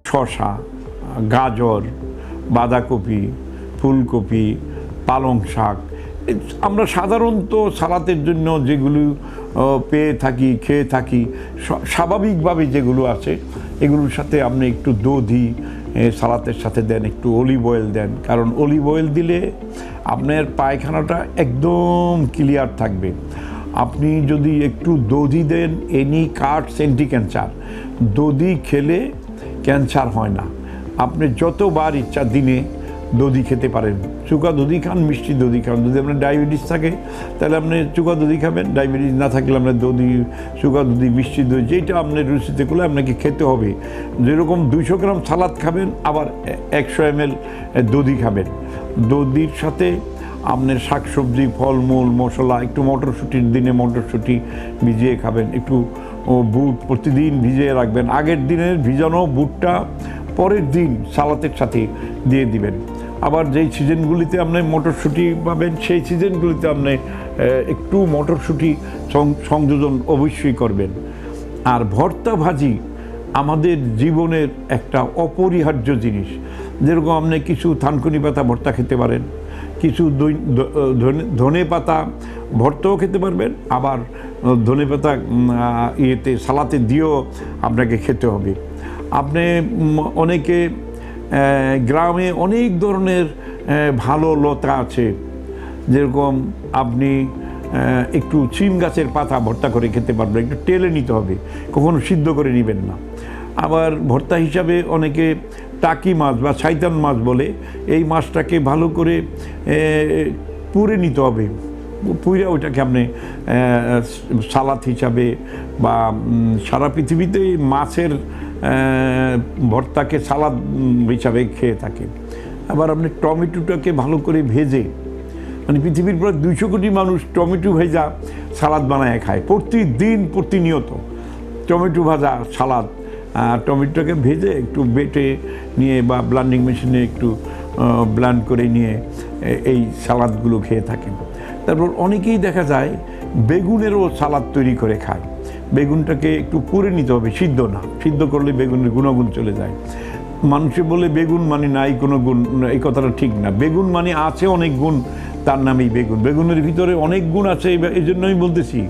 শসা, গাজর, বাঁধাকপি, ফুলকপি, পালং শাক, আমরা সাধারণত সালাতের জন্য যেগুলো পেয়ে থাকি, খেয়ে থাকি, স্বাভাবিকভাবে যেগুলো আছে এগুলোর সাথে আপনি একটু দধি সালাতের সাথে দেন, একটু অলিভ অয়েল দেন, কারণ অলিভ অয়েল দিলে আপনার পায়খানাটা একদম ক্লিয়ার থাকবে। আপনি যদি একটু দধি দেন, এনি কার্ডস অ্যান্টি ক্যান্সার, দধি খেলে ক্যান্সার হয় না। আপনি যতবার ইচ্ছা দিনে দধি খেতে পারেন, চুকা দধি খান, মিষ্টি দধি খান। যদি আপনার ডায়াবেটিস থাকে তাহলে আপনি চুকা দধি খাবেন, ডায়াবেটিস না থাকলে আপনার দধি, চুকা দধি, মিষ্টি দধি, যেটা আপনার রুচিতে করলে আপনাকে খেতে হবে। যেরকম 200 গ্রাম সালাদ খাবেন, আবার 100 ml দধি খাবেন। দধির সাথে আপনার শাকসবজি, ফলমূল, মশলা, একটু মটরশুঁটির দিনে মটরশুঁটি ভিজিয়ে খাবেন, একটু বুট প্রতিদিন ভিজিয়ে রাখবেন। আগের দিনের ভিজানো বুটটা পরের দিন সালাতের সাথে দিয়ে দিবেন। আবার যেই সিজনগুলিতে আপনি মটরশুঁটি পাবেন সেই সিজনগুলিতে আপনি একটু মটরশুঁটি সংযোজন অবশ্যই করবেন। আর ভর্তা ভাজি আমাদের জীবনের একটা অপরিহার্য জিনিস। যেরকম আপনি কিছু থানকুনি পাতা ভর্তা খেতে পারেন, কিছু ধনে পাতা ভর্তাও খেতে পারবেন, আবার ধনে পাতা ইয়েতে সালাতে দিয়েও আপনাকে খেতে হবে। আপনি অনেকে গ্রামে অনেক ধরনের ভালো লতা আছে, যেরকম আপনি একটু সিম গাছের পাতা ভর্তা করে খেতে পারবেন, একটু টেলে নিতে হবে, কখনো সিদ্ধ করে নেবেন না। আবার ভর্তা হিসাবে অনেকে টাকি মাছ বা শয়তান মাছ বলে, এই মাছটাকে ভালো করে পুড়ে নিতে হবে, পুড়ে ওইটাকে আপনি সালাদ হিসাবে বা সারা পৃথিবীতে মাছের ভর্তাকে সালাদ হিসাবে খেয়ে থাকে। আবার আপনি টমেটোটাকে ভালো করে ভেজে, মানে পৃথিবীর প্রায় 200 কোটি মানুষ টমেটো ভেজা সালাদ বানায় খায় প্রতিদিন, প্রতিনিয়ত টমেটো ভাজা সালাদ। টমেটোটাকে ভেজে একটু বেটে নিয়ে বা ব্লান্ডিং মেশিনে একটু ব্লান্ড করে নিয়ে এই সালাদগুলো খেয়ে থাকেন। তারপর অনেকেই দেখা যায় বেগুনেরও সালাদ তৈরি করে খায়। বেগুনটাকে একটু পুড়ে নিতে হবে, সিদ্ধ না, সিদ্ধ করলে বেগুনের গুণাগুণ চলে যায়। মানুষে বলে বেগুন মানে নাই কোনো গুণ, এই কথাটা ঠিক না। বেগুন মানে আছে অনেক গুণ, তার নামেই বেগুন। বেগুনের ভিতরে অনেক গুণ আছে, এই জন্যই বলতেছি।